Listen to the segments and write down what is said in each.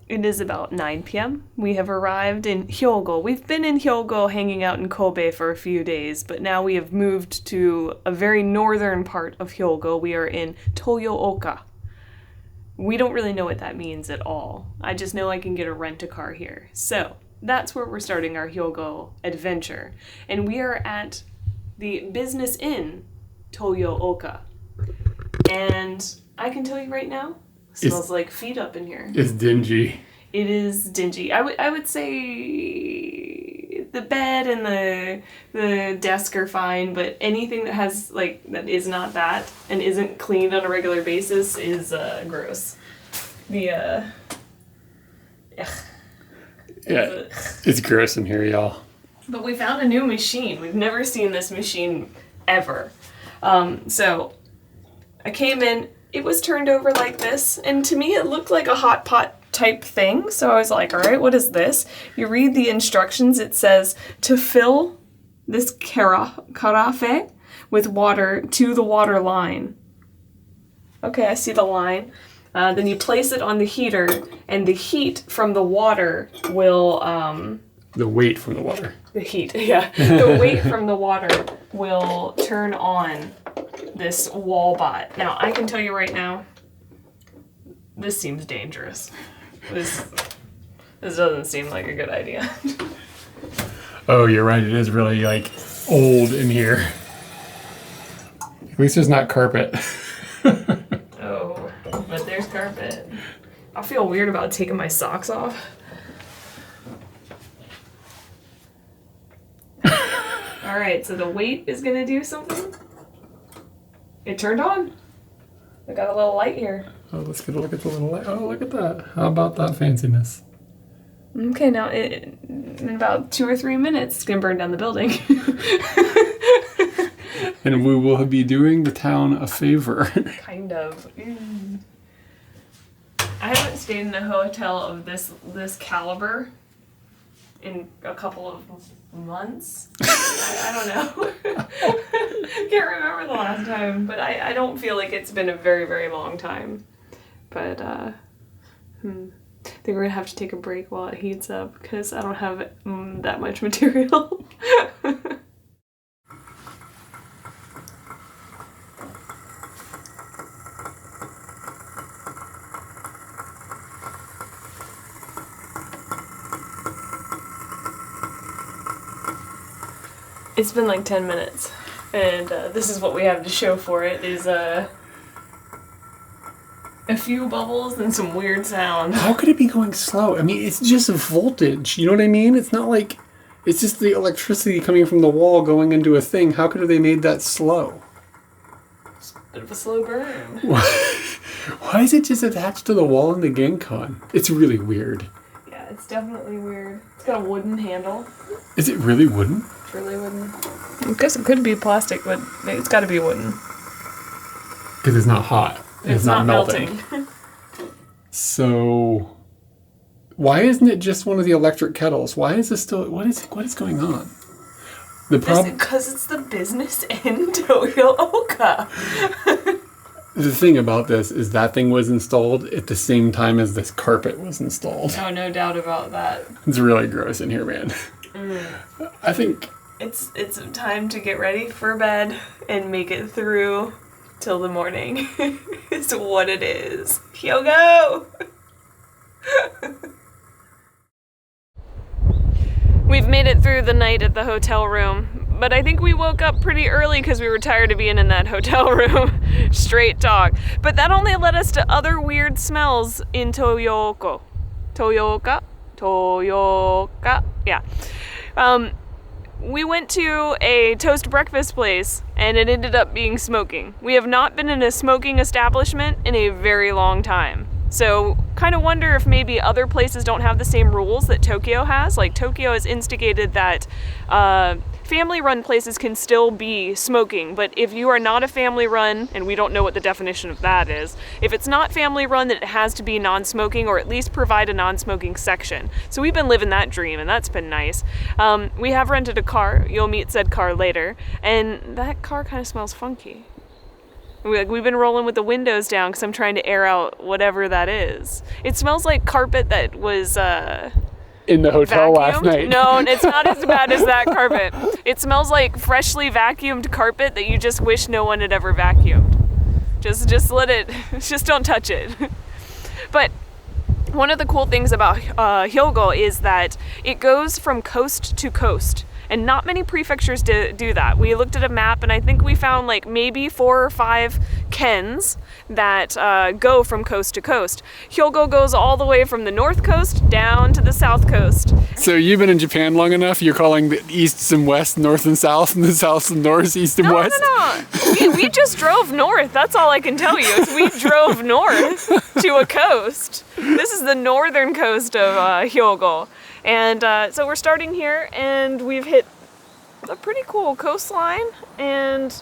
It is about 9 p.m. We have arrived in Hyogo. We've been in Hyogo hanging out in Kobe for a few days, but now we have moved to a very northern part of Hyogo. We are in Toyooka. We don't really know what that means at all. I just know I can get a rent-a-car here. So, that's where we're starting our Hyogo adventure. And we are at the Business Inn Toyooka. And I can tell you right now, it smells like feet up in here. It's dingy. It is dingy. I would say the bed and the desk are fine, but anything that has that is not that and isn't cleaned on a regular basis is gross. Yeah, it's gross in here, y'all. But we found a new machine. We've never seen this machine ever. So I came in. It was turned over like this, and to me it looked like a hot pot type thing, so I was like, all right, what is this? You read the instructions, it says to fill this carafe with water to the water line. Okay, I see the line. Then you place it on the heater, and the heat from the water will... the weight from the water. The heat, yeah. The weight from the water will turn on this wall bot. Now, I can tell you right now, this seems dangerous. This doesn't seem like a good idea. Oh, you're right. It is really, old in here. At least there's not carpet. Oh, but there's carpet. I feel weird about taking my socks off. All right, so the weight is going to do something. It turned on. I got a little light here. Oh, let's get a look at the little light. Oh, look at that. How about that fanciness? Okay, now in about 2 or 3 minutes, it's going to burn down the building. And we will be doing the town a favor. Kind of. I haven't stayed in a hotel of this caliber in a couple of months. I don't know. Can't remember the last time, but I don't feel like it's been a very, very long time. But I think we're gonna have to take a break while it heats up because I don't have that much material. It's been like 10 minutes, and this is what we have to show for it, is a few bubbles and some weird sound. How could it be going slow? I mean, it's just voltage, you know what I mean? It's not like, it's just the electricity coming from the wall going into a thing. How could have they made that slow? It's a bit of a slow burn. Why is it just attached to the wall in the Genkon? It's really weird. Yeah, it's definitely weird. It's got a wooden handle. Is it really wooden? Really wooden. I guess it could be plastic, but it's got to be wooden. Because it's not hot. It's not melting. So, why isn't it just one of the electric kettles? Why is this still? What is going on? Because it's the Business Inn Toyooka. The thing about this is that thing was installed at the same time as this carpet was installed. Oh, no doubt about that. It's really gross in here, man. I think it's time to get ready for bed and make it through till the morning. It's what it is. Hyogo! We've made it through the night at the hotel room, but I think we woke up pretty early because we were tired of being in that hotel room. Straight talk. But that only led us to other weird smells in Toyooka. Yeah. We went to a toast breakfast place, and it ended up being smoking. We have not been in a smoking establishment in a very long time. So, kind of wonder if maybe other places don't have the same rules that Tokyo has. Like, Tokyo has instigated that family-run places can still be smoking, but if you are not a family-run, and we don't know what the definition of that is, if it's not family-run, then it has to be non-smoking, or at least provide a non-smoking section. So we've been living that dream, and that's been nice. We have rented a car. You'll meet said car later, and that car kind of smells funky. We've been rolling with the windows down because I'm trying to air out whatever that is. It smells like carpet that was in the hotel vacuumed. last night. No, it's not as bad as that carpet. It smells like freshly vacuumed carpet that you just wish no one had ever vacuumed. Just let it, just don't touch it. But one of the cool things about Hyogo is that it goes from coast to coast. And not many prefectures do that. We looked at a map and I think we found like maybe 4 or 5 kens that go from coast to coast. Hyogo goes all the way from the north coast down to the south coast. So you've been in Japan long enough, you're calling the east and west north and south, and the south and north, east and west? No. We just drove north. That's all I can tell you. Is we drove north to a coast. This is the northern coast of Hyogo. And so we're starting here, and we've hit a pretty cool coastline, and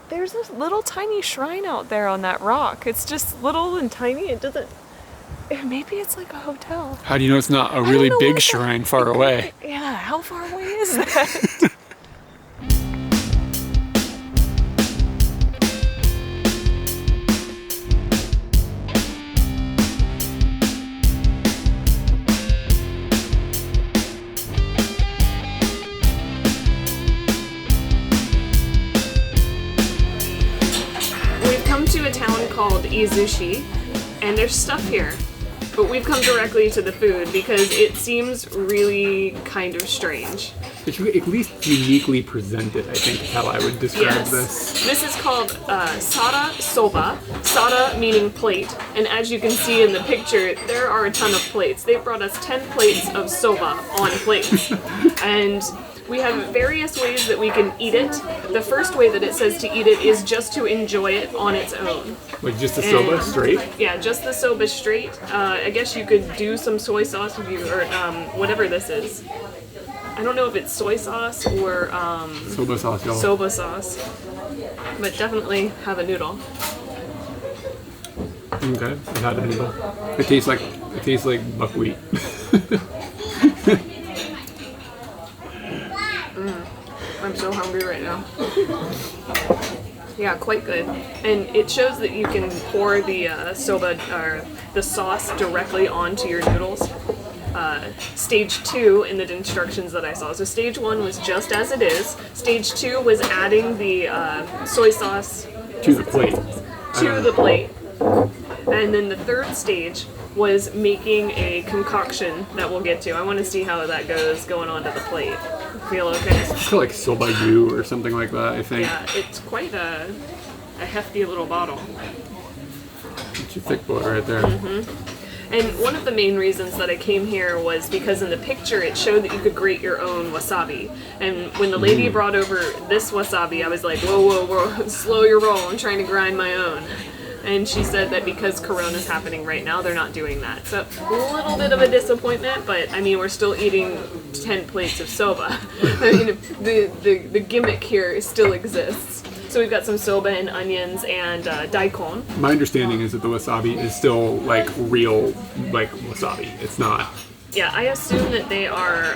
there's this little tiny shrine out there on that rock. It's just little and tiny. It doesn't... Maybe it's like a hotel. How do you know it's not a really big shrine far away? Yeah, how far away is that? To a town called Izushi, and there's stuff here, but we've come directly to the food because it seems really kind of strange. It's at least uniquely presented, I think is how I would describe this. This is called sada soba, sada meaning plate, and as you can see in the picture, there are a ton of plates. They brought us 10 plates of soba on plates, and we have various ways that we can eat it. The first way that it says to eat it is just to enjoy it on its own. Like just the soba straight? Yeah, just the soba straight. I guess you could do some soy sauce if you, or whatever this is. I don't know if it's soy sauce or soba sauce, y'all. Soba sauce, but definitely have a noodle. Okay, I've had a noodle. It tastes like buckwheat. I'm so hungry right now. Yeah, quite good. And it shows that you can pour the soba or the sauce directly onto your noodles. Stage 2 in the instructions that I saw. So stage 1 was just as it is. Stage 2 was adding the soy sauce to the plate. And then the third stage was making a concoction that we'll get to. I want to see how that goes going onto the plate. Feel okay? It's called like soba yu or something like that, I think. Yeah, it's quite a hefty little bottle. It's a thick boy right there. Mm-hmm. And one of the main reasons that I came here was because in the picture it showed that you could grate your own wasabi. And when the lady brought over this wasabi, I was like, whoa, whoa, whoa, slow your roll, I'm trying to grind my own. And she said that because Corona's happening right now, they're not doing that. So a little bit of a disappointment, but I mean, we're still eating 10 plates of soba. I mean, the gimmick here still exists. So we've got some soba and onions and daikon. My understanding is that the wasabi is still like real, like wasabi. It's not. Yeah, I assume that they are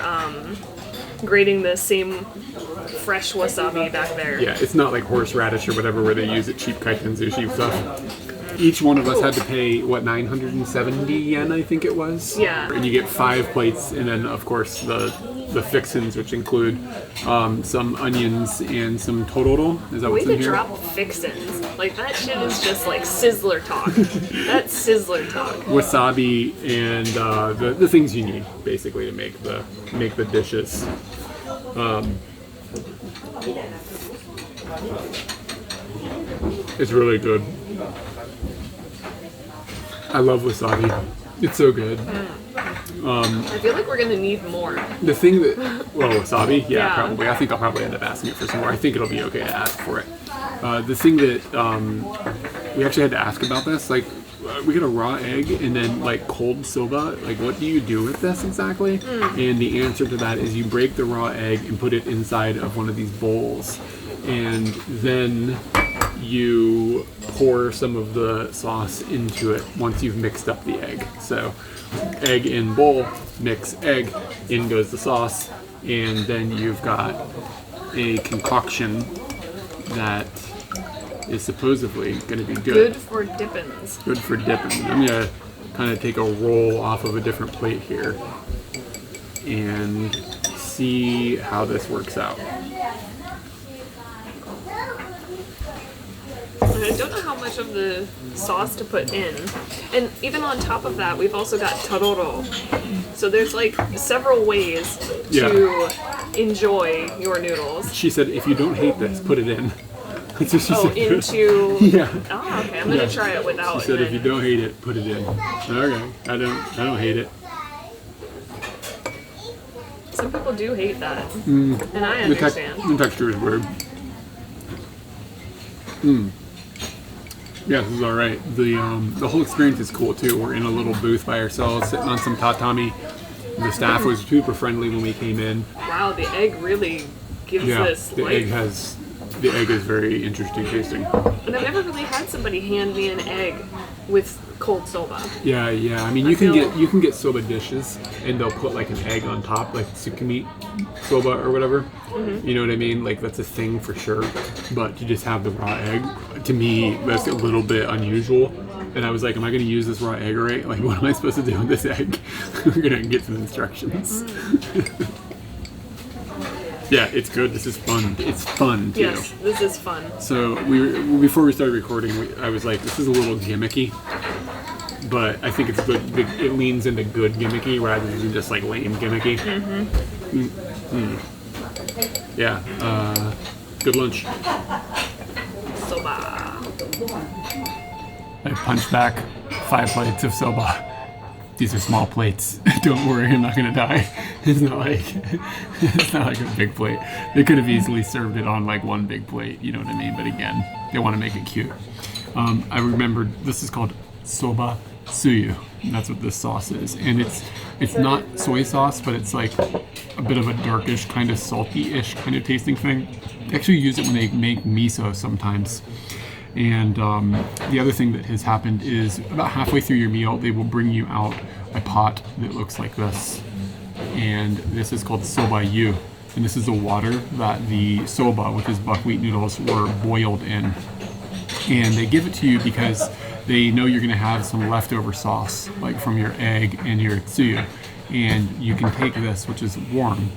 grating the same fresh wasabi back there. Yeah, it's not like horseradish or whatever where they use it cheap kaiten sushi stuff. Each one of us had to pay, what, 970 yen, I think it was? Yeah. And you get 5 plates, and then, of course, the fixins, which include some onions and some tororo. Is that what's in Way to here? drop fixins. Like, that shit is just like Sizzler talk. That's Sizzler talk. Wasabi and the things you need, basically, to make the dishes. It's really good. I love wasabi. It's so good. I feel like we're gonna need more. The thing that, well, wasabi, Yeah. probably. I think I'll probably end up asking it for some more. I think it'll be okay to ask for it. The thing that we actually had to ask about this, like, we get a raw egg and then like cold soba. Like, what do you do with this exactly? And the answer to that is you break the raw egg and put it inside of one of these bowls, and then you pour some of the sauce into it once you've mixed up the egg. So egg in bowl, mix egg, in goes the sauce, and then you've got a concoction that is supposedly going to be good. Good for dippins. Good for dipping. I'm going to kind of take a roll off of a different plate here and see how this works out. And I don't know how much of the sauce to put in. And even on top of that, we've also got taroro. So there's like several ways to enjoy your noodles. She said, if you don't hate this, put it in. That's what she said. Into... Yeah. Oh, okay. I'm going to try it without it. She said, if you don't hate it, put it in. Okay. I don't hate it. Some people do hate that. And I understand. The texture is weird. Yeah, this is all right. The whole experience is cool too. We're in a little booth by ourselves, sitting on some tatami. The staff was super friendly when we came in. Wow, the egg really gives this. The egg is very interesting tasting. And I've never really had somebody hand me an egg with cold soba. Yeah. I mean, you can get soba dishes, and they'll put like an egg on top, like tsukimi soba or whatever. You know what I mean? Like that's a thing for sure. But to just have the raw egg, to me, that's a little bit unusual. And I was like, am I going to use this raw egg right? Like, what am I supposed to do with this egg? We're going to get some instructions. Yeah, it's good. This is fun. It's fun too. Yes, this is fun. So before we started recording, I was like, this is a little gimmicky, but I think it's good. It leans into good gimmicky rather than just like lame gimmicky. Yeah. Good lunch. Soba. I punched back 5 plates of soba. These are small plates. Don't worry, I'm not gonna die. It's not like a big plate. They could have easily served it on like one big plate, you know what I mean? But again, they want to make it cute. I remembered this is called soba suyu. And that's what this sauce is, and it's not soy sauce, but it's like a bit of a darkish, kind of salty-ish kind of tasting thing. They actually use it when they make miso sometimes. And the other thing that has happened is about halfway through your meal, they will bring you out a pot that looks like this. And this is called soba yu. And this is the water that the soba, which is buckwheat noodles, were boiled in. And they give it to you because they know you're going to have some leftover sauce, like from your egg and your tsuyu. And you can take this, which is warm,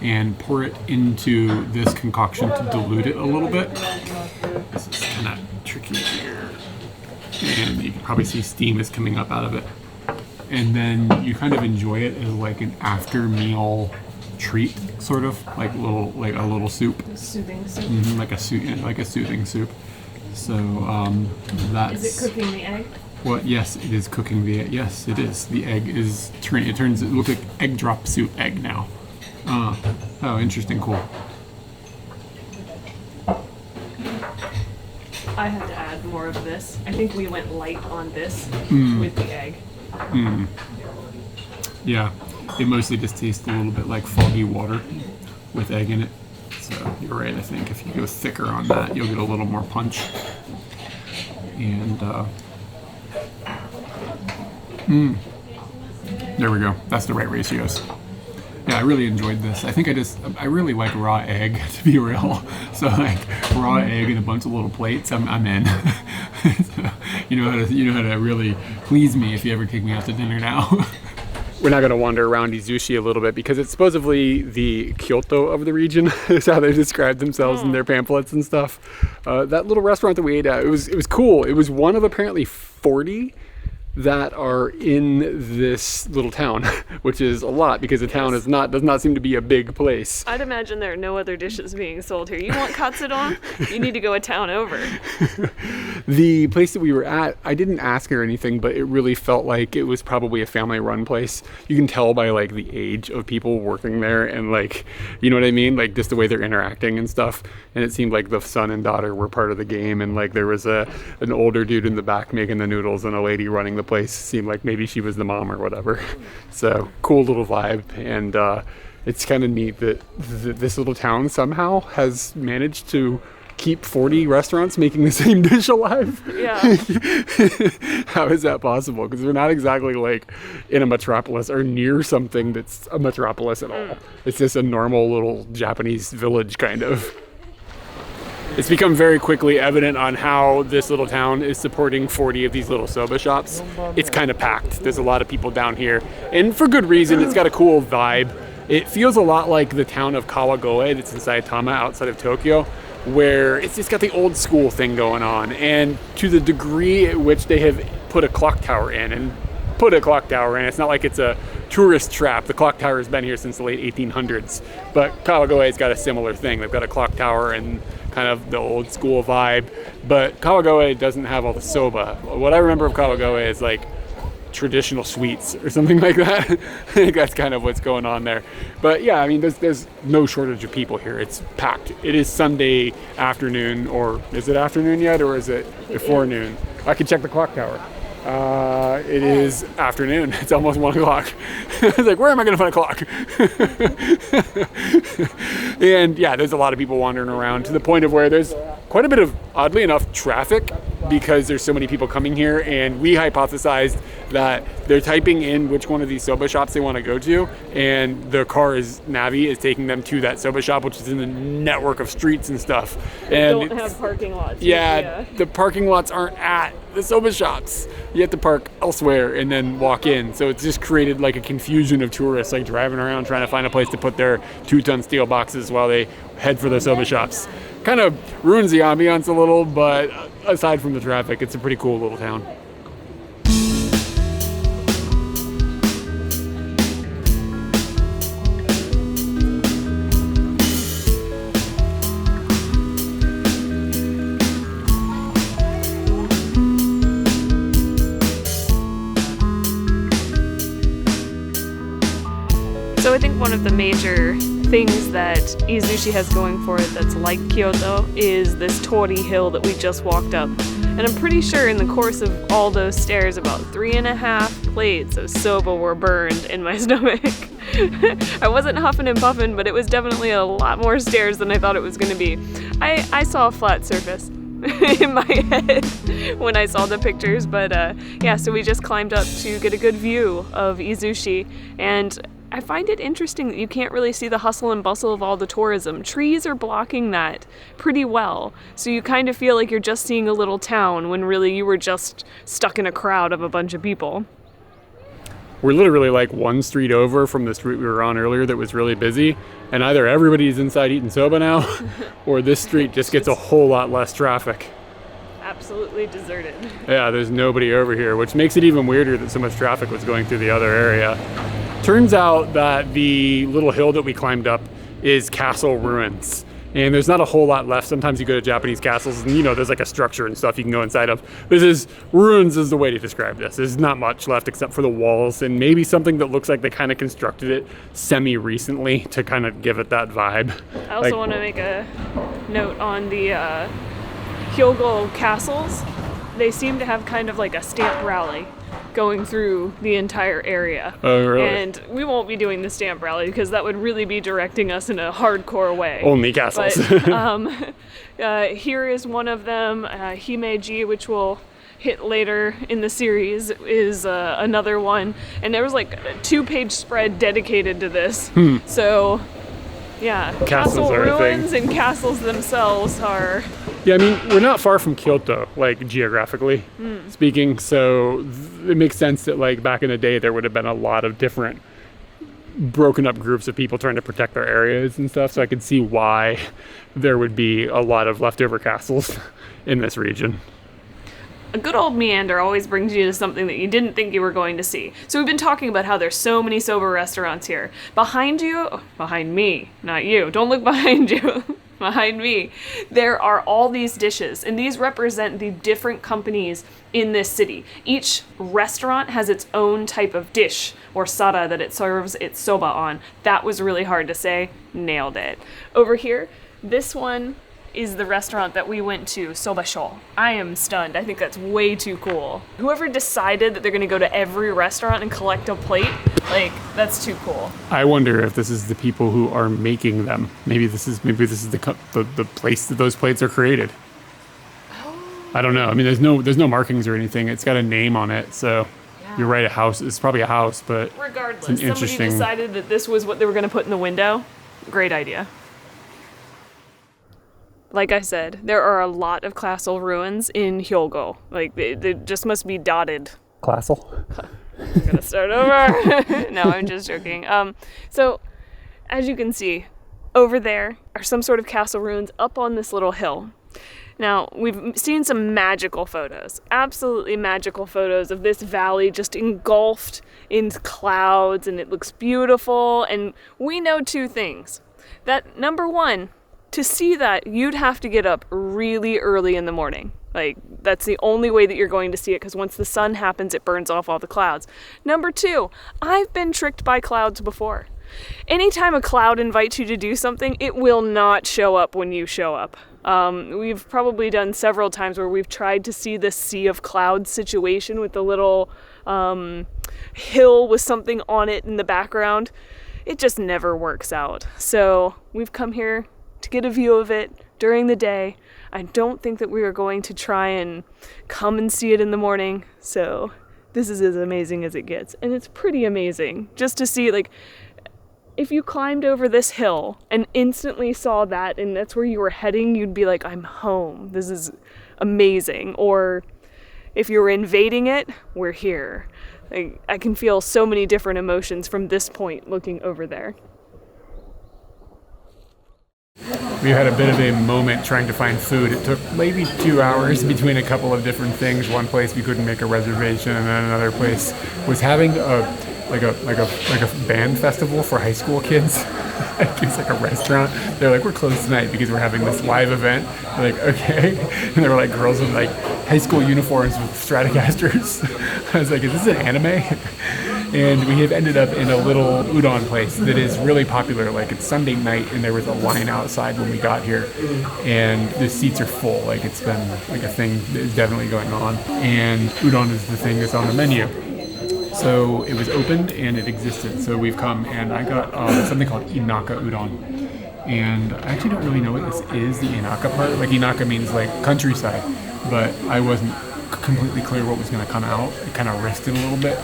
and pour it into this concoction to dilute it a little bit. This is kind of tricky here. And you can probably see steam is coming up out of it. And then you kind of enjoy it as like an after meal treat, sort of like a little soup. Soothing soup. Like a soothing soup. So that's. Is it cooking the egg? Well, yes, it is cooking the egg. Yes, it is. The egg is it looks like egg drop soup egg now. Oh, interesting, cool. I had to add more of this. I think we went light on this with the egg. Yeah, it mostly just tastes a little bit like foggy water with egg in it. So you're right, I think if you go thicker on that, you'll get a little more punch. And there we go. That's the right ratios. Yeah, I really enjoyed this. I think I really like raw egg, to be real. So like raw egg and a bunch of little plates, I'm in. So, you know how to really please me if you ever take me out to dinner now. We're not going to wander around Izushi a little bit because it's supposedly the Kyoto of the region is how they describe themselves in their pamphlets and stuff. That little restaurant that we ate at, it was cool. It was one of apparently 40 that are in this little town, which is a lot because the town does not seem to be a big place. I'd imagine there are no other dishes being sold here. You want katsudon? You need to go a town over. The place that we were at, I didn't ask her anything, but it really felt like it was probably a family-run place. You can tell by like the age of people working there and like, you know what I mean? Like just the way they're interacting and stuff. And it seemed like the son and daughter were part of the game, and like there was an older dude in the back making the noodles and a lady running the place. Seemed like maybe she was the mom or whatever. So cool little vibe, and it's kind of neat that this little town somehow has managed to keep 40 restaurants making the same dish alive. Yeah. How is that possible? Because we're not exactly like in a metropolis or near something that's a metropolis at all. It's just a normal little Japanese village kind of. It's become very quickly evident on how this little town is supporting 40 of these little soba shops. It's kind of packed. There's a lot of people down here, and for good reason. It's got a cool vibe. It feels a lot like the town of Kawagoe that's in Saitama outside of Tokyo, where it's just got the old school thing going on. And to the degree at which they have put a clock tower in, it's not like it's a tourist trap. The clock tower has been here since the late 1800s, but Kawagoe's got a similar thing. They've got a clock tower and kind of the old school vibe, but Kawagoe doesn't have all the soba. What I remember of Kawagoe is like traditional sweets or something like that. I think that's kind of what's going on there. But yeah, I mean, there's no shortage of people here. It's packed. It is Sunday afternoon, or is it afternoon yet, or is it before noon? I can check the clock tower. It is afternoon. It's almost 1 o'clock. I was like, where am I going to find a clock? And yeah, there's a lot of people wandering around to the point of where there's quite a bit of, oddly enough, traffic because there's so many people coming here. And we hypothesized that they're typing in which one of these soba shops they want to go to, and the car Navi is taking them to that soba shop, which is in the network of streets and stuff. And don't have parking lots. Yeah, the parking lots aren't at the soba shops. You have to park elsewhere and then walk in. So it's just created like a confusion of tourists like driving around trying to find a place to put their 2-ton steel boxes while they head for the soba shops. Kind of ruins the ambiance a little, but aside from the traffic, it's a pretty cool little town. So I think one of the major things that Izushi has going for it that's like Kyoto is this Tori hill that we just walked up. And I'm pretty sure in the course of all those stairs, about 3.5 plates of soba were burned in my stomach. I wasn't huffing and puffing, but it was definitely a lot more stairs than I thought it was going to be. I saw a flat surface in my head when I saw the pictures, but yeah, so we just climbed up to get a good view of Izushi, and I find it interesting that you can't really see the hustle and bustle of all the tourism. Trees are blocking that pretty well, so you kind of feel like you're just seeing a little town when really you were just stuck in a crowd of a bunch of people. We're literally like one street over from the street we were on earlier that was really busy, and either everybody's inside eating soba now, or this street just gets a whole lot less traffic. Absolutely deserted. Yeah, there's nobody over here, which makes it even weirder that so much traffic was going through the other area. Turns out that the little hill that we climbed up is castle ruins. And there's not a whole lot left. Sometimes you go to Japanese castles and there's like a structure and stuff you can go inside of. Ruins is the way to describe this. There's not much left except for the walls and maybe something that looks like they kind of constructed it semi-recently to kind of give it that vibe. I also want to make a note on the Hyogo castles. They seem to have kind of like a stamp rally going through the entire area. Oh, really? And we won't be doing the stamp rally because that would really be directing us in a hardcore way. Only castles. But here is one of them. Himeji, which we'll hit later in the series, is another one. And there was like a 2-page spread dedicated to this. So yeah, Castles castle are a thing. ruins and castles themselves are... Yeah, I mean, we're not far from Kyoto, like geographically speaking, so it makes sense that like back in the day there would have been a lot of different broken up groups of people trying to protect their areas and stuff, so I could see why there would be a lot of leftover castles in this region. A good old meander always brings you to something that you didn't think you were going to see. So we've been talking about how there's so many soba restaurants here. Behind me, not you, don't look behind you. Behind me, there are all these dishes, and these represent the different companies in this city. Each restaurant has its own type of dish or sara that it serves its soba on. That was really hard to say. Nailed it. Over here, this one is the restaurant that we went to, Soba Sho. I am stunned. I think that's way too cool. Whoever decided that they're gonna go to every restaurant and collect a plate, like, that's too cool. I wonder if this is the people who are making them. Maybe this is the place that those plates are created. I don't know. I mean, there's no markings or anything. It's got a name on it, so yeah. You're right. A house. It's probably a house, but regardless, it's an interesting... somebody decided that this was what they were gonna put in the window. Great idea. like I said, there are a lot of classal ruins in Hyogo. Like, they just must be dotted. Classal? I'm gonna start over. No, I'm just joking. So, as you can see, over there are some sort of castle ruins up on this little hill. Now, we've seen some magical photos, absolutely magical photos of this valley just engulfed in clouds, and it looks beautiful. And we know two things. That, number one, to see that, you'd have to get up really early in the morning. Like, that's the only way that you're going to see it, because once the sun happens, it burns off all the clouds. Number two, I've been tricked by clouds before. Anytime a cloud invites you to do something, it will not show up when you show up. We've probably done several times where we've tried to see this sea of clouds situation with the little hill with something on it in the background. It just never works out. So we've come here to get a view of it during the day. I don't think that we are going to try and come and see it in the morning. So this is as amazing as it gets. And it's pretty amazing just to see, like, if you climbed over this hill and instantly saw that and that's where you were heading, you'd be like, I'm home. This is amazing. Or if you were invading it, we're here. Like, I can feel so many different emotions from this point looking over there. We had a bit of a moment trying to find food. It took maybe 2 hours between a couple of different things. One place we couldn't make a reservation, and then another place was having a band festival for high school kids. It's like a restaurant. They're like, we're closed tonight because we're having this live event. They're like, okay. And there were like girls with like high school uniforms with Stratocasters. I was like, is this an anime? And we have ended up in a little udon place that is really popular. Like, it's Sunday night and there was a line outside when we got here, and the seats are full. Like, it's been like a thing that is definitely going on, and udon is the thing that's on the menu. So it was opened and it existed. So we've come, and I got something called Inaka udon. And I actually don't really know what this is, the Inaka part. Like, Inaka means like countryside, but I wasn't completely clear what was going to come out. It kind of rested a little bit.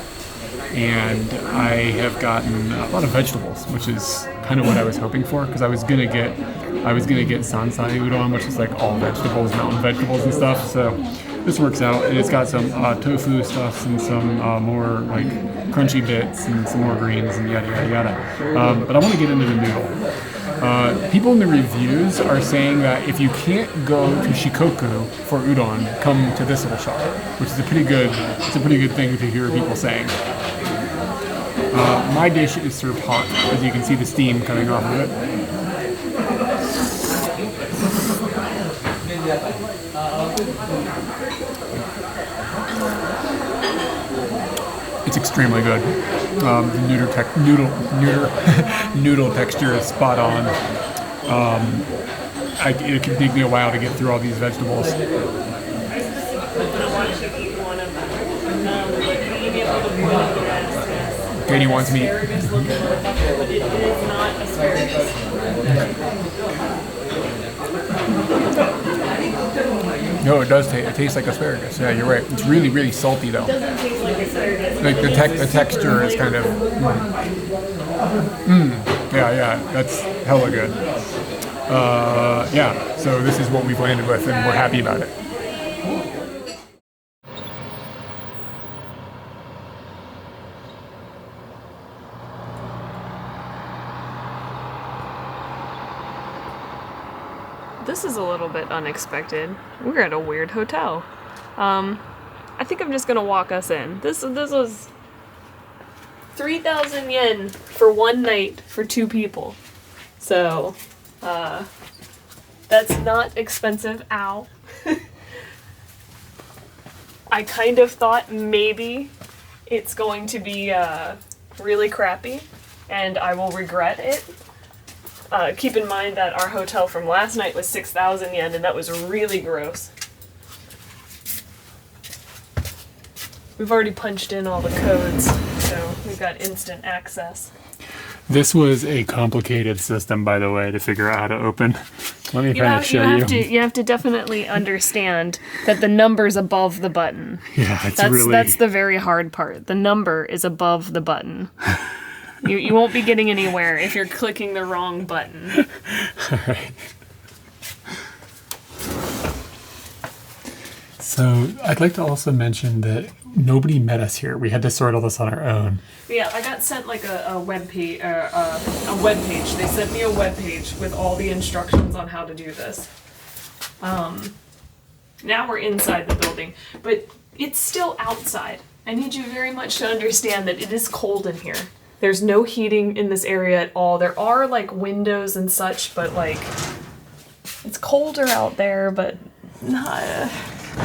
And I have gotten a lot of vegetables, which is kind of what I was hoping for, because I was gonna get Sansai udon, which is like all vegetables, mountain vegetables and stuff. So this works out, and it's got some tofu stuff and some more like crunchy bits and some more greens and yada yada yada. But I want to get into the noodle. People in the reviews are saying that if you can't go to Shikoku for udon, come to this little shop, which is a pretty good thing to hear people saying. My dish is served hot, as you can see the steam coming off of it. It's extremely good. The noodle texture is spot on. It can take me a while to get through all these vegetables. Katie wants meat. But it is not asparagus. No, it does taste. It tastes like asparagus. Yeah, you're right. It's really, really salty though. It doesn't taste like asparagus. Like the texture is kind of. Yeah, that's hella good. Yeah. So this is what we've landed with, and we're happy about it. This is a little bit unexpected. We're at a weird hotel. I think I'm just gonna walk us in. This was 3,000 yen for one night for 2 people. So, that's not expensive. Ow. I kind of thought maybe it's going to be really crappy and I will regret it. Keep in mind that our hotel from last night was 6,000 yen, and that was really gross. We've already punched in all the codes, so we've got instant access. This was a complicated system, by the way, to figure out how to open. Let me kind of show you. You have to definitely understand that the number's above the button. Yeah, That's the very hard part. The number is above the button. You won't be getting anywhere if you're clicking the wrong button. All right. So I'd like to also mention that nobody met us here. We had to sort all this on our own. Yeah, I got sent like a web page. A web page. They sent me a web page with all the instructions on how to do this. Now we're inside the building, but it's still outside. I need you very much to understand that it is cold in here. There's no heating in this area at all. There are like windows and such, but like it's colder out there, but not,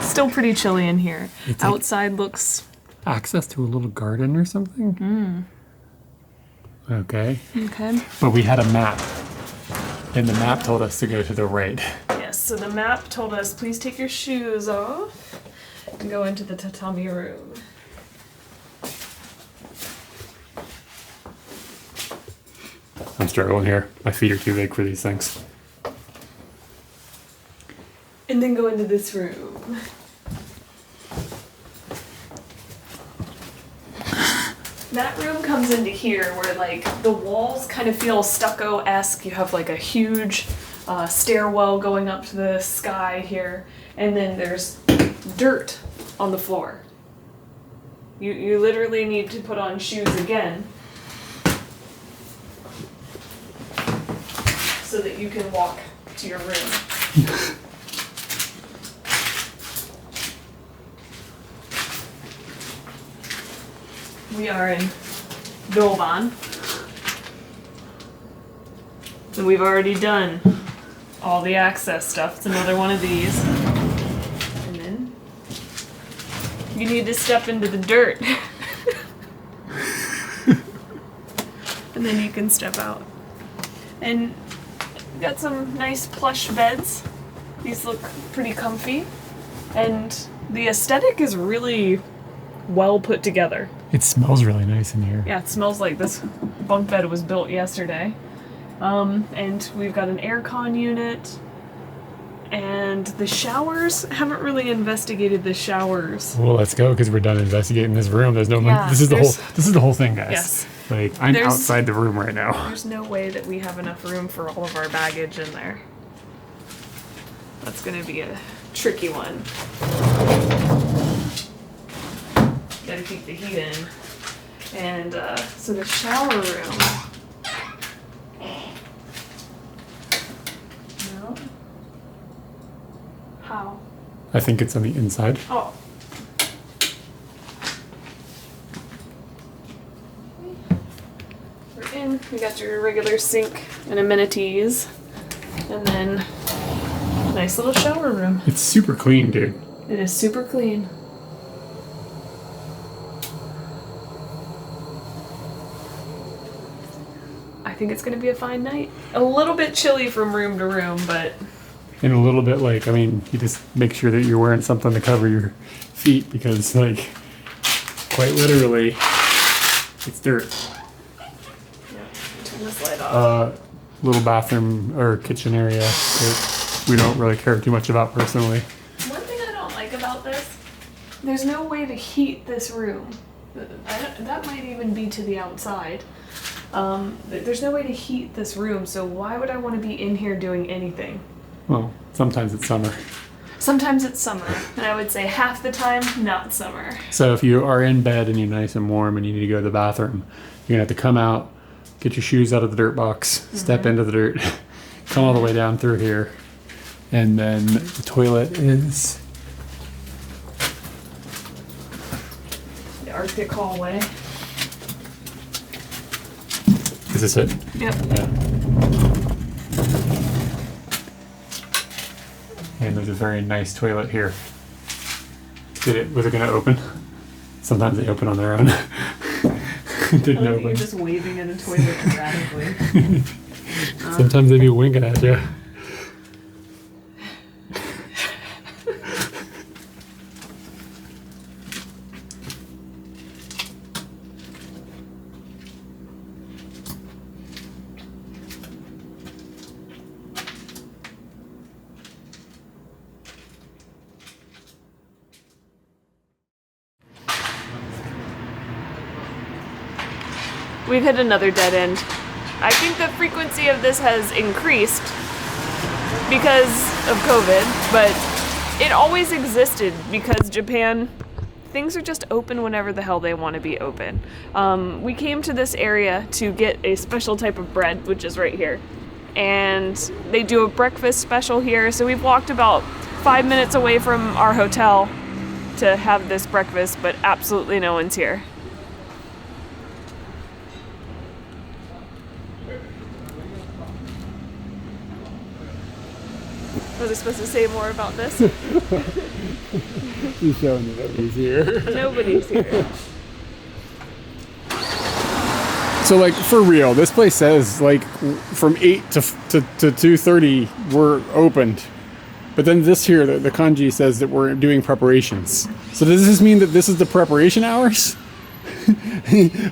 still pretty chilly in here. It's outside looks access to a little garden or something? Okay. okay. But we had a map, and the map told us to go to the right. Yes, so the map told us, please take your shoes off and go into the tatami room. I'm struggling here. My feet are too big for these things. And then go into this room. That room comes into here where like the walls kind of feel stucco-esque. You have like a huge stairwell going up to the sky here, and then there's dirt on the floor. You literally need to put on shoes again so that you can walk to your room. We are in Doban, and we've already done all the access stuff. It's another one of these. And then you need to step into the dirt. And then you can step out. And we've got some nice plush beds. These look pretty comfy. And the aesthetic is really well put together. It smells really nice in here. Yeah, it smells like this bunk bed was built yesterday. And we've got an aircon unit. And the showers, haven't really investigated the showers. Well, let's go because we're done investigating this room. There's no Yeah, this is the whole thing, guys. Yes. Like I'm There's- outside the room right now. There's no way that we have enough room for all of our baggage in there. That's gonna be a tricky one. Gotta keep the heat in. And so the shower room. No? How? I think it's on the inside. Oh. We're in. We got your regular sink and amenities. And then nice little shower room. It's super clean, dude. It is super clean. I think it's going to be a fine night. A little bit chilly from room to room, but And a little bit like, I mean, you just make sure that you're wearing something to cover your feet because, like, quite literally, it's dirt. yeah, turn this light off. Little bathroom or kitchen area that we don't really care too much about personally. One thing I don't like about this, there's no way to heat this room. That might even be to the outside. There's no way to heat this room, so why would I want to be in here doing anything? Well, sometimes it's summer. Sometimes it's summer, and I would say half the time, not summer. So if you are in bed and you're nice and warm and you need to go to the bathroom, you're gonna have to come out, get your shoes out of the dirt box, step into the dirt, come all the way down through here, and then the toilet is The Arctic hallway. Is this it? Yep. Yeah. And there's a very nice toilet here. Was it gonna open? Sometimes they open on their own. It didn't You're open. just waving at a toilet erratically. Sometimes they be winking at you. We've hit another dead end. I think the frequency of this has increased because of COVID, but it always existed because Japan, things are just open whenever the hell they want to be open. We came to this area to get a special type of bread, which is right here. And they do a breakfast special here, so we've walked about 5 minutes away from our hotel to have this breakfast, but absolutely no one's here. Was I supposed to say more about this? He's showing you nobody's here. Nobody's here. So like for real, this place says like from 8 to 2:30 we're opened. But then this here, the kanji says that we're doing preparations. So does this mean that this is the preparation hours?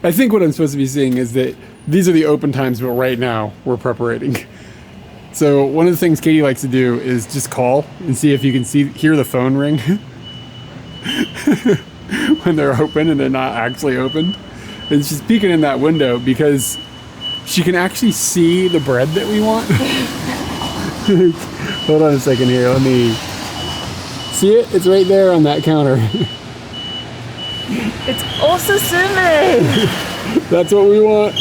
I think what I'm supposed to be seeing is that these are the open times, but right now we're preparating. So one of the things Katie likes to do is just call and see if you can hear the phone ring when they're open and they're not actually open. And she's peeking in that window because she can actually see the bread that we want. Hold on a second here, let me see it. It's right there on that counter. It's osusume! That's what we want.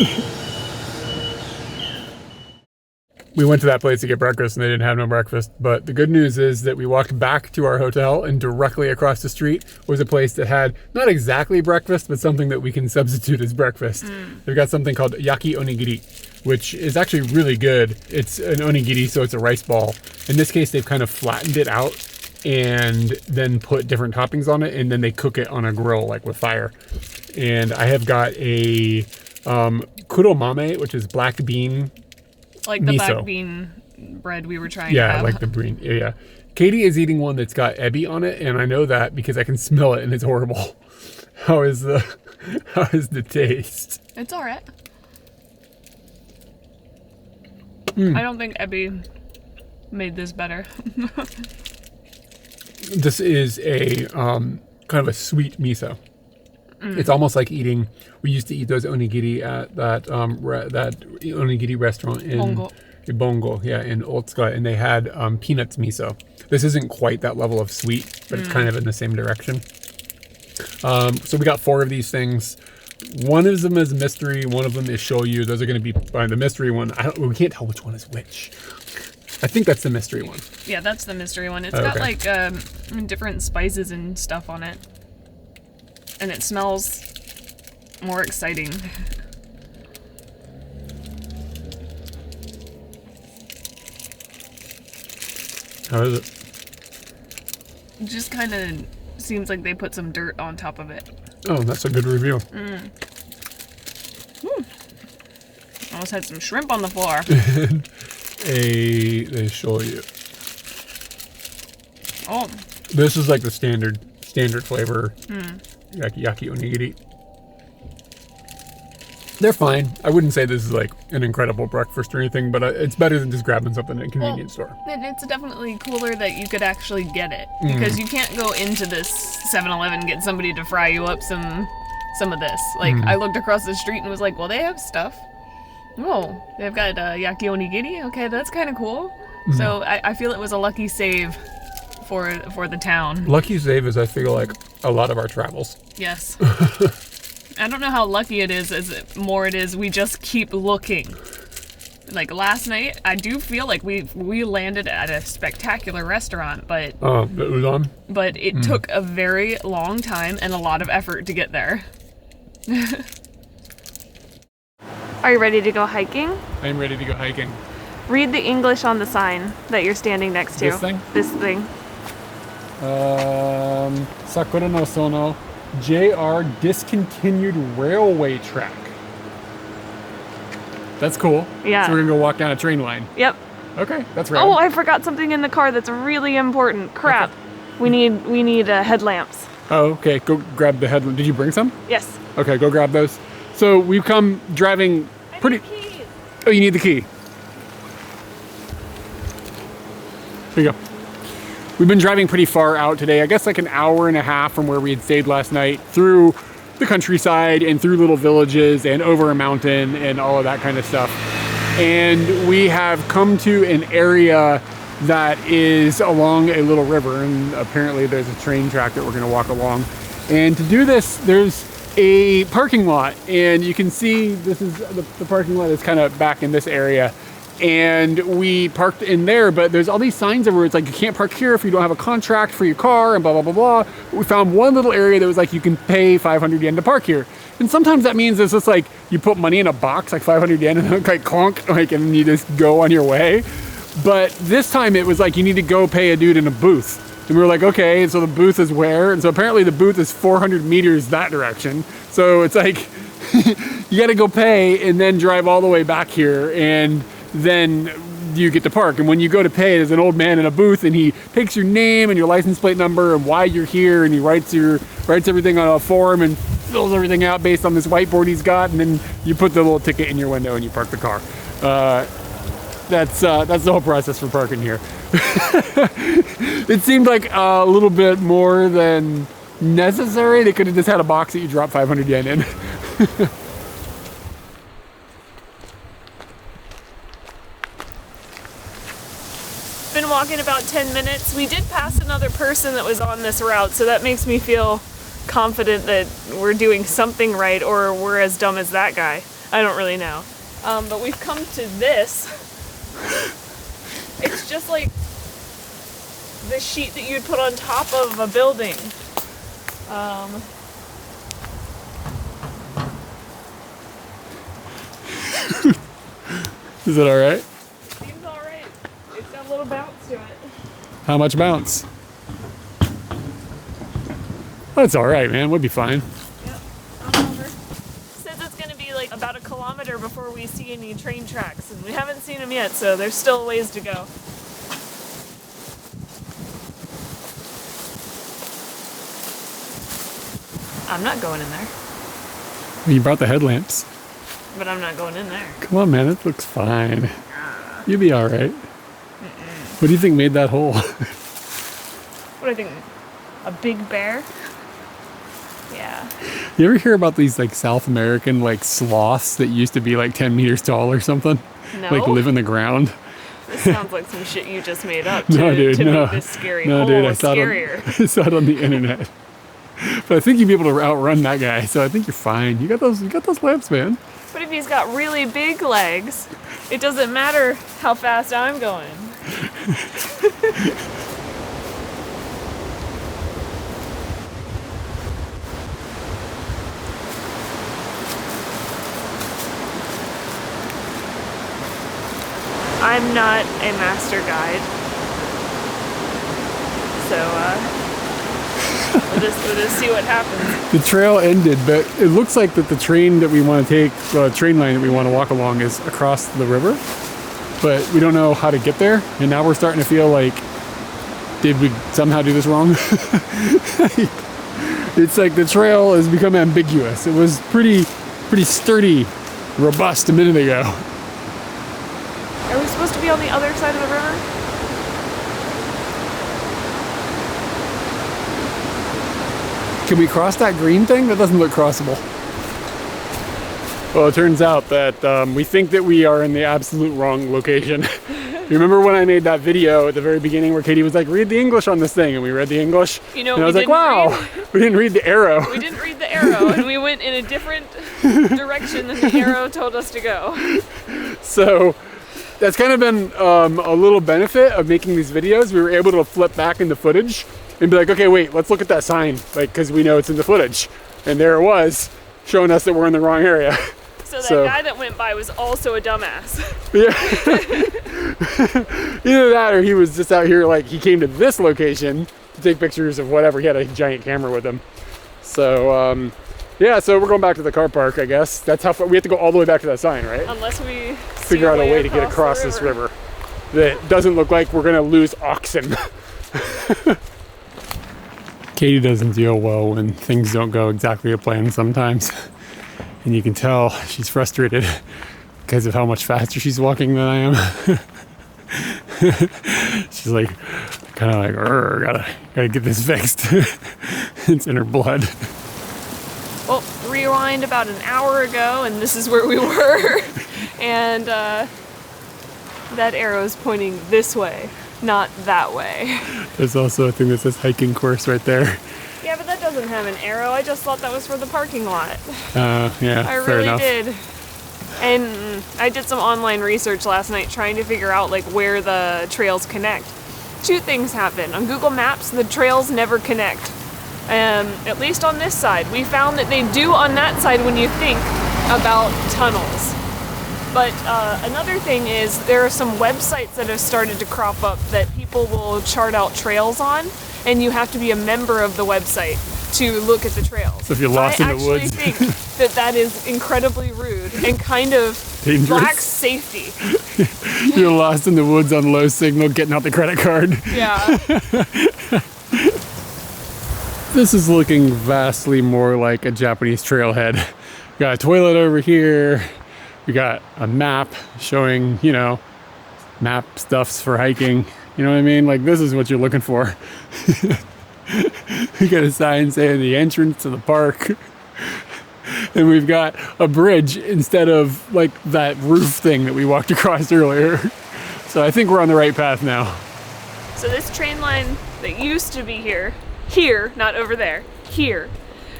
We went to that place to get breakfast and they didn't have no breakfast. But the good news is that we walked back to our hotel and directly across the street was a place that had not exactly breakfast, but something that we can substitute as breakfast. They've got something called yaki onigiri, which is actually really good. It's an onigiri, so it's a rice ball. In this case, they've kind of flattened it out and then put different toppings on it, and then they cook it on a grill, like with fire. And I have got a kuromame, which is black bean like the miso. black bean bread we were trying to Yeah, have. like the bean. Yeah. Katie is eating one that's got ebi on it, and I know that because I can smell it, and it's horrible. How is the taste? It's all right. I don't think ebi made this better. This is a kind of a sweet miso. It's almost like eating. We used to eat those onigiri at that that onigiri restaurant in Bongo, yeah, in Otsuka, and they had peanuts miso. This isn't quite that level of sweet, but it's kind of in the same direction. So we got 4 of these things. One of them is mystery. One of them is shoyu. Those are going to be the mystery one. We can't tell which one is which. I think that's the mystery one. Yeah, that's the mystery one. It's got like different spices and stuff on it. And it smells more exciting. How is it? It just kind of seems like they put some dirt on top of it. Oh, that's a good review. Almost had some shrimp on the floor. They shoyu. Oh. This is like the standard flavor. Yaki onigiri. They're fine. I wouldn't say this is like an incredible breakfast or anything, but it's better than just grabbing something at a convenience store. And it's definitely cooler that you could actually get it, because you can't go into this 7-Eleven and get somebody to fry you up some of this. Like, I looked across the street and was like, well, they have stuff. Oh, they've got yaki onigiri. Okay, that's kind of cool. So I feel it was a lucky save for the town. Lucky save is, I feel like, a lot of our travels. Yes. I don't know how lucky it is, we just keep looking. Like last night, I do feel like we landed at a spectacular restaurant, but The udon? But it took a very long time and a lot of effort to get there. Are you ready to go hiking? I'm ready to go hiking. Read the English on the sign that you're standing next to. This thing? This thing. Sakura no Sono JR discontinued railway track. That's cool. Yeah. So we're gonna go walk down a train line. Yep. Okay, that's right. Oh, I forgot something in the car that's really important. Crap. Okay. We need headlamps. Oh, okay. Go grab the headlamp. Did you bring some? Yes. Okay, go grab those. So we've come driving pretty. Keys. Oh, you need the key. Here you go. We've been driving pretty far out today. I guess like an hour and a half from where we had stayed last night, through the countryside and through little villages and over a mountain and all of that kind of stuff. And we have come to an area that is along a little river, and apparently there's a train track that we're gonna walk along. And to do this, there's a parking lot, and you can see this is the parking lot is kind of back in this area. And we parked in there, but there's all these signs everywhere. It's like, you can't park here if you don't have a contract for your car, and blah, blah, blah, blah. We found one little area that was like, you can pay 500 yen to park here. And sometimes that means it's just like, you put money in a box, like 500 yen, and then like clonk, like, and you just go on your way. But this time it was like, you need to go pay a dude in a booth. And we were like, okay, so the booth is where? And so apparently the booth is 400 meters that direction. So it's like, you gotta go pay and then drive all the way back here, and then you get to park. And when you go to pay, there's an old man in a booth, and he takes your name and your license plate number and why you're here, and he writes everything on a form and fills everything out based on this whiteboard he's got, and then you put the little ticket in your window and you park the car. That's the whole process for parking here. It seemed like a little bit more than necessary. They could have just had a box that you drop 500 yen in. Been walking about 10 minutes. We did pass another person that was on this route, so that makes me feel confident that we're doing something right, or we're as dumb as that guy. I don't really know. But we've come to this. It's just like the sheet that you'd put on top of a building. Is it all right? Seems all right. It's got a little bounce to it. How much bounce? That's all right, man. We'll be fine. Yep, I'm over. Says it's gonna be like about a kilometer before we see any train tracks, and we haven't seen them yet, so there's still a ways to go. I'm not going in there. You brought the headlamps. But I'm not going in there. Come on, man. It looks fine. You'll be all right. What do you think made that hole? What do I think? A big bear? Yeah. You ever hear about these like South American like sloths that used to be like 10 meters tall or something? No. Like live in the ground? This sounds like some shit you just made up to, No, dude, to no. make this scary No, hole dude, I saw scarier. I saw it on the internet. But I think you'd be able to outrun that guy, so I think you're fine. You got those lamps, man. But if he's got really big legs, it doesn't matter how fast I'm going. I'm not a master guide, so we'll just see what happens. The trail ended, but it looks like that the train that we want to take, the train line that we want to walk along is across the river, but we don't know how to get there, and now we're starting to feel like, did we somehow do this wrong? It's like the trail has become ambiguous. It was pretty sturdy, robust a minute ago. Are we supposed to be on the other side of the river? Can we cross that green thing? That doesn't look crossable. Well, it turns out that we think that we are in the absolute wrong location. You remember when I made that video at the very beginning where Katie was like, read the English on this thing, and we read the English? You know, and I was like, wow, we didn't read the arrow. We didn't read the arrow, and we went in a different direction than the arrow told us to go. So that's kind of been a little benefit of making these videos. We were able to flip back into footage and be like, okay, wait, let's look at that sign, like, because we know it's in the footage. And there it was, showing us that we're in the wrong area. So that guy that went by was also a dumbass. Yeah. Either that or he was just out here, like, he came to this location to take pictures of whatever. He had a giant camera with him. So, yeah, so we're going back to the car park, I guess. That's how far, we have to go all the way back to that sign, right? Unless we figure out a way to get across this river that doesn't look like we're gonna lose oxen. Katie doesn't deal well when things don't go exactly as planned sometimes. And you can tell she's frustrated because of how much faster she's walking than I am. She's like, kind of like, gotta get this fixed. It's in her blood. Well, rewind about an hour ago, and this is where we were. And that arrow is pointing this way. not that way. There's also a thing that says hiking course right there. Yeah, but that doesn't have an arrow. I just thought that was for the parking lot. Yeah, I fair really enough. did. And I did some online research last night trying to figure out like where the trails connect. Two things happen. On Google Maps, the trails never connect. At least on this side. We found that they do on that side when you think about tunnels. But another thing is there are some websites that have started to crop up that people will chart out trails on, and you have to be a member of the website to look at the trails. So if you're lost in the woods. I actually think that that is incredibly rude and kind of dangerous. lacks safety. You're lost in the woods on low signal, getting out the credit card. Yeah. This is looking vastly more like a Japanese trailhead. We got a toilet over here. We got a map showing, you know, map stuffs for hiking. You know what I mean? Like, this is what you're looking for. We got a sign saying the entrance to the park. And we've got a bridge instead of like that roof thing that we walked across earlier. So I think we're on the right path now. So this train line that used to be here, not over there, here,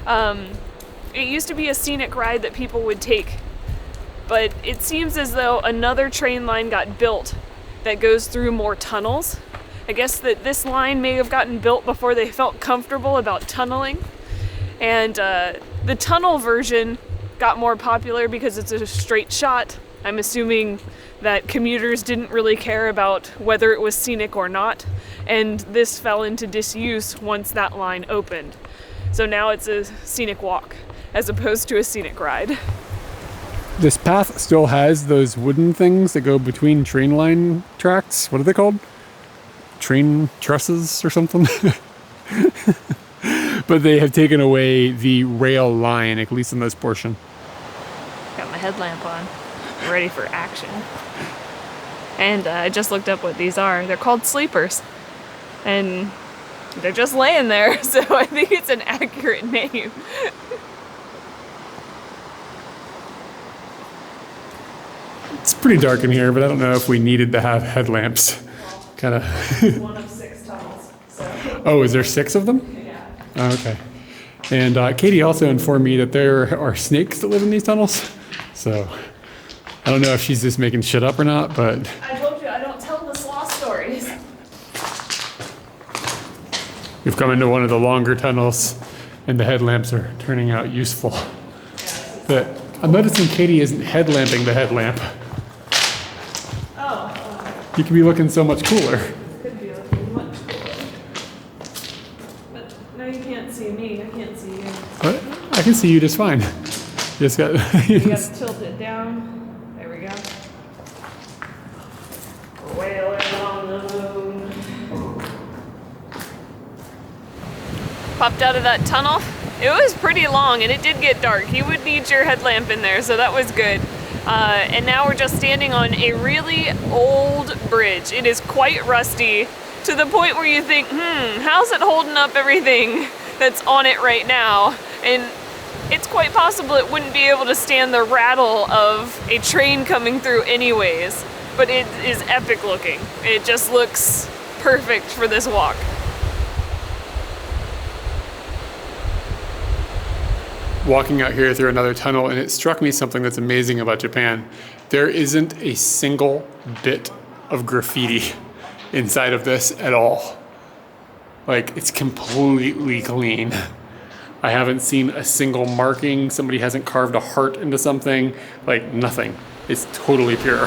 it used to be a scenic ride that people would take. But it seems as though another train line got built that goes through more tunnels. I guess that this line may have gotten built before they felt comfortable about tunneling. And the tunnel version got more popular because it's a straight shot. I'm assuming that commuters didn't really care about whether it was scenic or not. And this fell into disuse once that line opened. So now it's a scenic walk as opposed to a scenic ride. This path still has those wooden things that go between train line tracks. What are they called? Train trusses or something? But they have taken away the rail line, at least in this portion. Got my headlamp on, ready for action. And I just looked up what these are. They're called sleepers. And they're just laying there, so I think it's an accurate name. It's pretty dark in here, but I don't know if we needed to have headlamps. Kind of. One of 6 tunnels. So. Oh, is there 6 of them? Yeah. Oh, okay. And Katie also informed me that there are snakes that live in these tunnels. So I don't know if she's just making shit up or not, but. I told you I don't tell the sloth stories. We've come into one of the longer tunnels, and the headlamps are turning out useful. But I'm noticing Katie isn't headlamping the headlamp. Oh. You could be looking so much cooler. Could be looking much cooler. But now you can't see me. I can't see you. But I can see you just fine. Just got. You gotta tilt it down. There we go. Wailing on the moon. Popped out of that tunnel. It was pretty long and it did get dark. You would need your headlamp in there, so that was good. And now we're just standing on a really old bridge. It is quite rusty to the point where you think, how's it holding up everything that's on it right now? And it's quite possible it wouldn't be able to stand the rattle of a train coming through anyways, but it is epic looking. It just looks perfect for this walk. Walking out here through another tunnel, and it struck me something that's amazing about Japan. There isn't a single bit of graffiti inside of this at all. Like, it's completely clean. I haven't seen a single marking. Somebody hasn't carved a heart into something. Like, nothing. It's totally pure.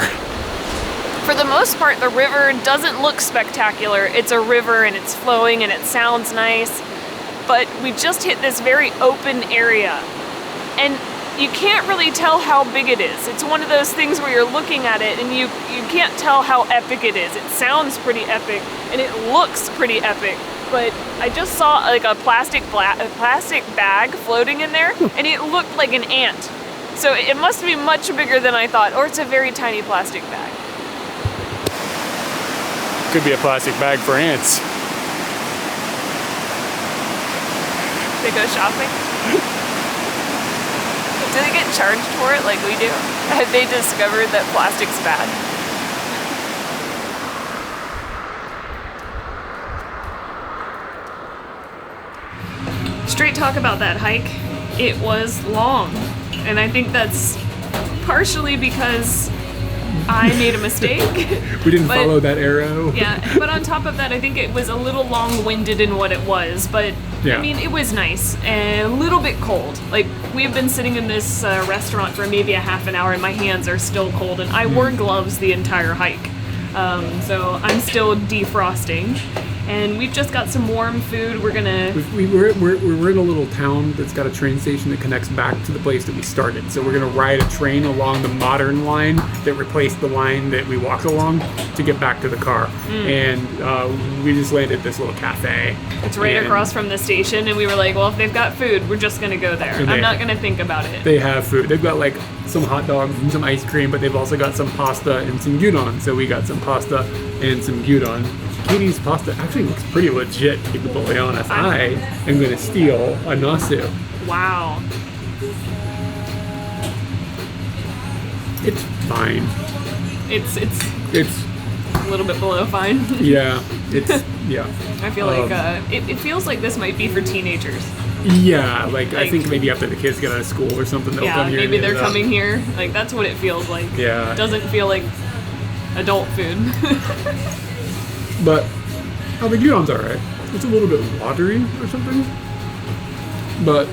For the most part, the river doesn't look spectacular. It's a river and it's flowing and it sounds nice. But we just hit this very open area. And you can't really tell how big it is. It's one of those things where you're looking at it and you can't tell how epic it is. It sounds pretty epic and it looks pretty epic. But I just saw like a plastic bag floating in there and it looked like an ant. So it must be much bigger than I thought, or it's a very tiny plastic bag. Could be a plastic bag for ants. They go shopping? Do they get charged for it like we do? Have they discovered that plastic's bad? straight talk about that hike. It was long, and I think that's partially because I made a mistake. We didn't follow that arrow. Yeah, but on top of that, I think it was a little long-winded in what it was, but Yeah. I mean, it was nice and a little bit cold. Like, we've been sitting in this restaurant for maybe a half an hour and my hands are still cold, and I wore gloves the entire hike. So I'm still defrosting. And we've just got some warm food. We're gonna... We're in a little town that's got a train station that connects back to the place that we started. So we're gonna ride a train along the modern line that replaced the line that we walked along to get back to the car. And we just landed at this little cafe. It's right across from the station, and we were like, well, if they've got food, we're just gonna go there. I'm not gonna think about it. They have food. They've got like some hot dogs and some ice cream, but they've also got some pasta and some udon. So we got some pasta and some udon. Katie's pasta actually looks pretty legit, to be completely honest. I am going to steal a nasu. Wow. It's fine. It's It's a little bit below fine. yeah. It's yeah. I feel like it feels like this might be for teenagers. Yeah, like I think maybe after the kids get out of school or something, they'll come here. Maybe they're coming here. Like, that's what it feels like. Yeah. It doesn't feel like adult food. But the udon's alright. It's a little bit watery or something, but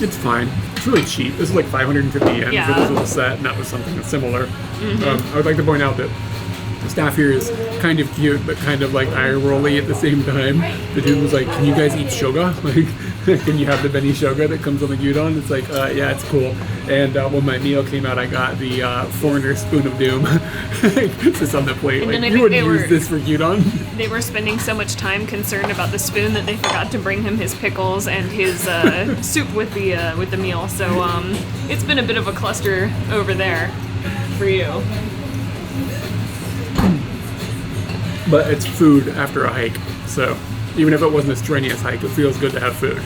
it's fine. It's really cheap. This is like 550 yen for this little set, and that was something that's similar. I would like to point out that the staff here is kind of cute, but kind of like eye-rolly at the same time. The dude was like, "Can you guys eat shoga? Like, can you have the beni shoga that comes on the udon?" It's like, yeah, it's cool. And when my meal came out, I got the foreigner spoon of doom. It's on the plate. Like, you wouldn't use this for udon. They were spending so much time concerned about the spoon that they forgot to bring him his pickles and his soup with the meal. So it's been a bit of a cluster over there for you. But it's food after a hike, so even if it wasn't a strenuous hike, it feels good to have food.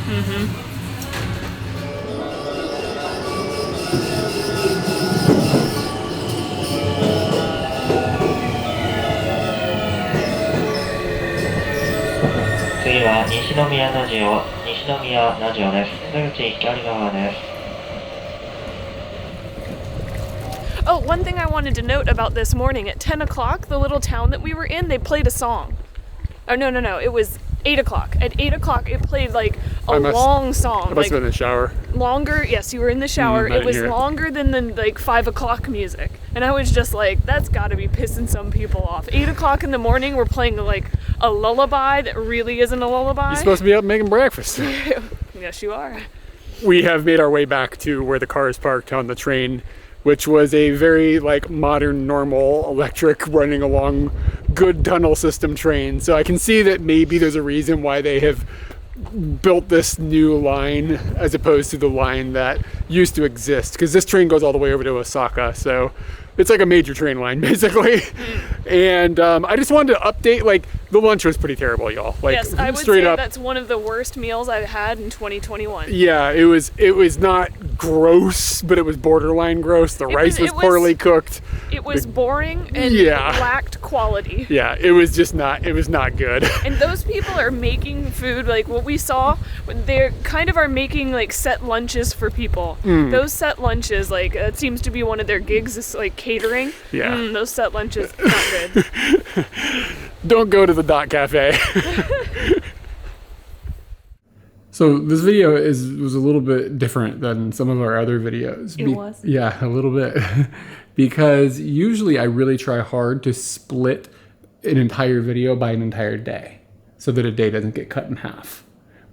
Oh, one thing I wanted to note about this morning, at 10 o'clock, the little town that we were in, they played a song. Oh, no, it was 8 o'clock. At 8 o'clock, it played like a long song. I must have been in the shower. Longer, yes, you were in the shower. It was longer than the like 5 o'clock music. And I was just like, that's gotta be pissing some people off. 8 o'clock in the morning, we're playing like a lullaby that really isn't a lullaby. You're supposed to be up making breakfast. Yes, you are. We have made our way back to where the car is parked on the train, which was a very like modern, normal, electric, running along good tunnel system train. So I can see that maybe there's a reason why they have built this new line as opposed to the line that used to exist, because this train goes all the way over to Osaka, so it's like a major train line basically. And I just wanted to update, like, the lunch was pretty terrible, y'all. Like, yes, I would straight say up, that's one of the worst meals I've had in 2021. yeah, it was not gross, but it was borderline gross. The rice was poorly cooked. It was boring and lacked quality. Yeah, it was just not good. And those people are making food, like what we saw, they kind of are making like set lunches for people. Those set lunches, like, it seems to be one of their gigs, is like catering. Yeah. Those set lunches, not good. Don't go to the Dot Cafe. So this video was a little bit different than some of our other videos. It was? Yeah, a little bit. Because usually I really try hard to split an entire video by an entire day so that a day doesn't get cut in half.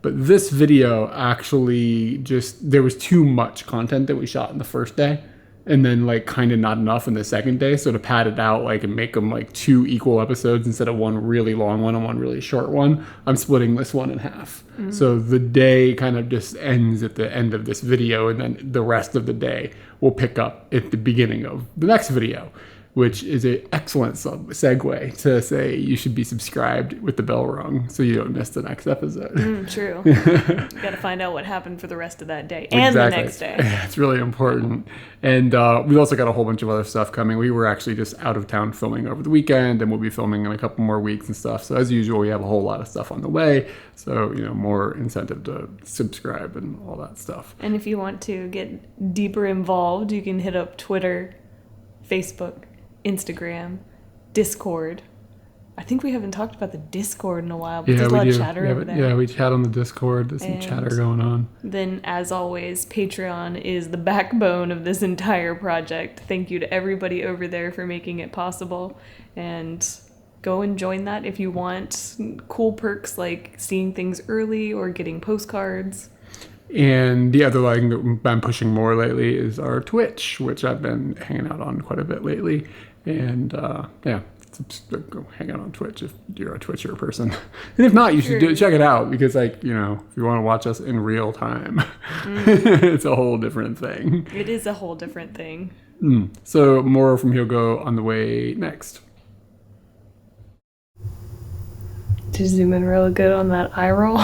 But this video actually there was too much content that we shot in the first day, and then like kind of not enough in the second day. So to pad it out, like, and make them like 2 equal episodes instead of one really long one and one really short one, I'm splitting this one in half. So the day kind of just ends at the end of this video, and then the rest of the day will pick up at the beginning of the next video. which is an excellent segue to say you should be subscribed with the bell rung so you don't miss the next episode. True. You gotta find out what happened for the rest of that day and the next day. Yeah, it's really important. And we've also got a whole bunch of other stuff coming. We were actually just out of town filming over the weekend, and we'll be filming in a couple more weeks and stuff. So as usual, we have a whole lot of stuff on the way. So, more incentive to subscribe and all that stuff. And if you want to get deeper involved, you can hit up Twitter, Facebook, Instagram, Discord. I think we haven't talked about the Discord in a while, but there's a lot of chatter over there. Yeah, we chat on the Discord. There's some chatter going on. Then, as always, Patreon is the backbone of this entire project. Thank you to everybody over there for making it possible. And go and join that if you want cool perks like seeing things early or getting postcards. And the other thing that I'm pushing more lately is our Twitch, which I've been hanging out on quite a bit lately. And go hang out on Twitch if you're a Twitcher person. And if not, you should check it out because, if you want to watch us in real time, it's a whole different thing. It is a whole different thing. So more from Hyogo on the way next. Did you zoom in really good on that eye roll?